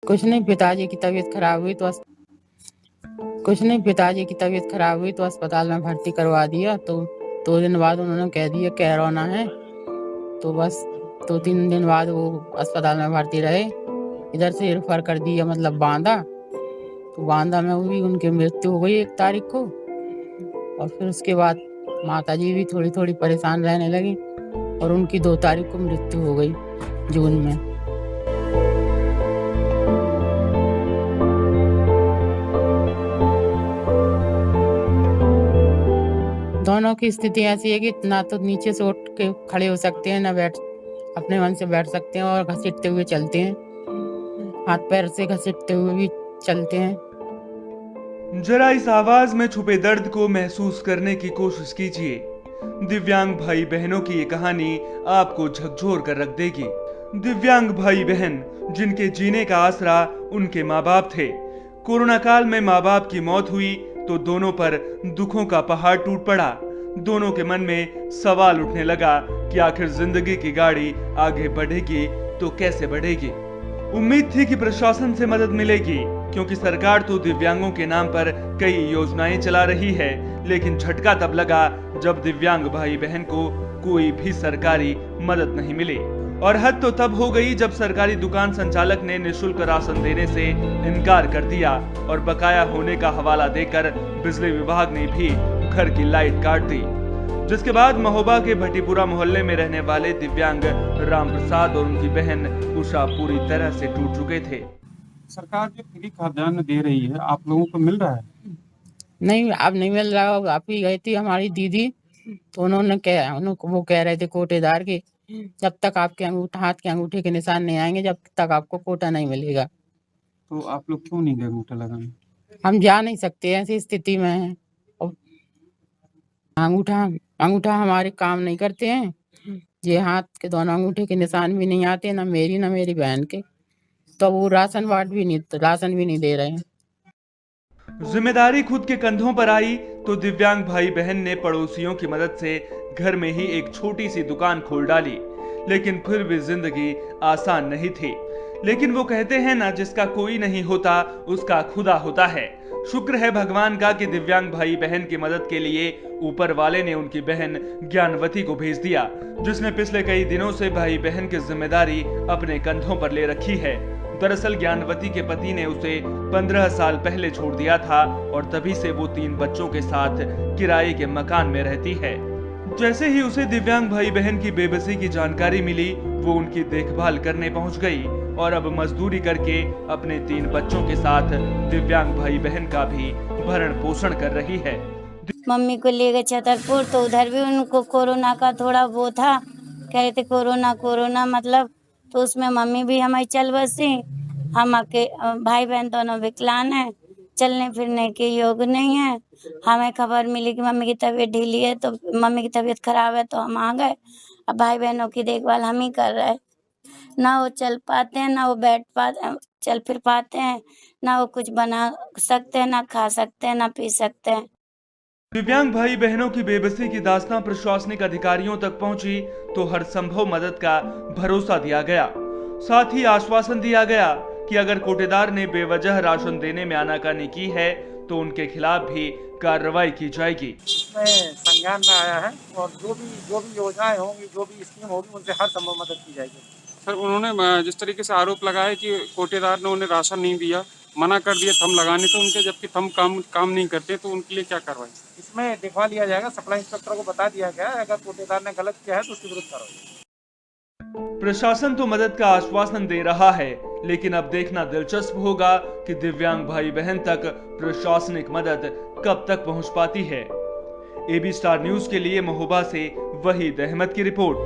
कुछ नहीं, पिताजी की तबीयत खराब हुई तो अस्पताल में भर्ती करवा दिया। तो 2 दिन बाद उन्होंने कह दिया कोरोना है। तो बस 2-3 दिन बाद वो अस्पताल में भर्ती रहे। इधर से रेफर कर दिया, मतलब बांदा। तो बांदा में भी उनकी मृत्यु हो गई 1 तारीख को। और फिर उसके बाद माताजी भी थोड़ी परेशान रहने लगी और उनकी 2 तारीख को मृत्यु हो गई जून में। दोनों की स्थिति ऐसी है कि ना तो नीचे से उठ के खड़े हो सकते हैं, ना अपने मन से बैठ सकते हैं, और घसीटते हुए चलते हैं, हाथ पैर से घसीटते हुए भी चलते हैं। जरा इस आवाज में छुपे दर्द को महसूस करने की कोशिश कीजिए। दिव्यांग भाई बहनों की ये कहानी आपको झकझोर कर रख देगी। दिव्यांग भाई बहन जिनके जीने का आसरा उनके माँ बाप थे। कोरोना काल में माँ बाप की मौत हुई तो दोनों पर दुखों का पहाड़ टूट पड़ा। दोनों के मन में सवाल उठने लगा कि आखिर जिंदगी की गाड़ी आगे बढ़ेगी तो कैसे बढ़ेगी। उम्मीद थी कि प्रशासन से मदद मिलेगी, क्योंकि सरकार तो दिव्यांगों के नाम पर कई योजनाएं चला रही है। लेकिन झटका तब लगा जब दिव्यांग भाई बहन को कोई भी सरकारी मदद नहीं मिली। और हद तो तब हो गई जब सरकारी दुकान संचालक ने निःशुल्क राशन देने से इनकार कर दिया और बकाया होने का हवाला देकर बिजली विभाग ने भी घर की लाइट काट दी। जिसके बाद महोबा के भट्टीपुरा मोहल्ले में रहने वाले दिव्यांग राम प्रसाद और उनकी बहन उषा पूरी तरह से टूट चुके थे। सरकार जो फ्री खाद्यान्न दे रही है, आप लोगों को मिल रहा है? नहीं, अब नहीं मिल रहा। आप ही गई थी हमारी दीदी, तो वो कह रहे थे कोटेदार के जब तक आपके हाथ के अंगूठे के निशान नहीं आएंगे, जब तक आपको कोटा नहीं मिलेगा। तो आप लोग क्यों नहीं गए अंगूठा लगाने? हम जा नहीं सकते, ऐसी स्थिति में है। और अंगूठा हमारे काम नहीं करते हैं। ये हाथ के दोनों अंगूठे के निशान भी नहीं आते, ना मेरी बहन के। तो वो राशन भी नहीं दे रहे हैं। जिम्मेदारी खुद के कंधों पर आई तो दिव्यांग भाई बहन ने पड़ोसियों की मदद से घर में ही एक छोटी सी दुकान खोल डाली। लेकिन फिर भी जिंदगी आसान नहीं थी। लेकिन वो कहते हैं ना, जिसका कोई नहीं होता उसका खुदा होता है। शुक्र है भगवान का कि दिव्यांग भाई बहन की मदद के लिए ऊपर वाले ने उनकी बहन ज्ञानवती को भेज दिया, जिसने पिछले कई दिनों से भाई बहन की जिम्मेदारी अपने कंधों पर ले रखी है। दरअसल ज्ञानवती के पति ने उसे 15 साल पहले छोड़ दिया था और तभी से वो 3 बच्चों के साथ किराए के मकान में रहती है। जैसे ही उसे दिव्यांग भाई बहन की बेबसी की जानकारी मिली, वो उनकी देखभाल करने पहुंच गई और अब मजदूरी करके अपने 3 बच्चों के साथ दिव्यांग भाई बहन का भी भरण पोषण कर रही है। मम्मी को ले गए छतरपुर, तो उधर भी उनको कोरोना का थोड़ा वो था, कह रहे थे कोरोना मतलब। तो उसमें मम्मी भी हमारी चल बसी। हम भाई बहन दोनों विकलांग हैं, चलने फिरने के योग नहीं है। हमें खबर मिली कि मम्मी की तबीयत ढीली है, तो मम्मी की तबीयत खराब है, तो हम आ गए। अब भाई बहनों की देखभाल हम ही कर रहे हैं। ना वो चल पाते हैं, ना वो चल फिर पाते हैं, ना वो कुछ बना सकते हैं, ना खा सकते हैं, ना पी सकते हैं। दिव्यांग भाई बहनों की बेबसी की दास्तां प्रशासनिक अधिकारियों तक पहुंची तो हर संभव मदद का भरोसा दिया गया। साथ ही आश्वासन दिया गया कि अगर कोटेदार ने बेवजह राशन देने में आनाकानी की है तो उनके खिलाफ भी कार्रवाई की जाएगी। संज्ञान में आया है और जो भी योजनाएं होंगी, जो भी स्कीम होगी, उनसे हर संभव मदद की जाएगी। सर, उन्होंने जिस तरीके से आरोप लगाया कि कोटेदार ने उन्हें राशन नहीं दिया, मना कर दिया थंब लगाने तो उनके, जबकि थंब काम नहीं करते, तो उनके लिए क्या कार्रवाई? इसमें देखवा लिया जाएगा। सप्लाई इंस्पेक्टर को बता दिया गया है, अगर कोटेदार ने गलत किया है तो उसके विरुद्ध कार्रवाई। प्रशासन तो मदद का आश्वासन दे रहा है, लेकिन अब देखना दिलचस्प होगा कि दिव्यांग भाई बहन तक प्रशासनिक मदद कब तक पहुंच पाती है। AB स्टार न्यूज के लिए महोबा से वहीद अहमद की रिपोर्ट।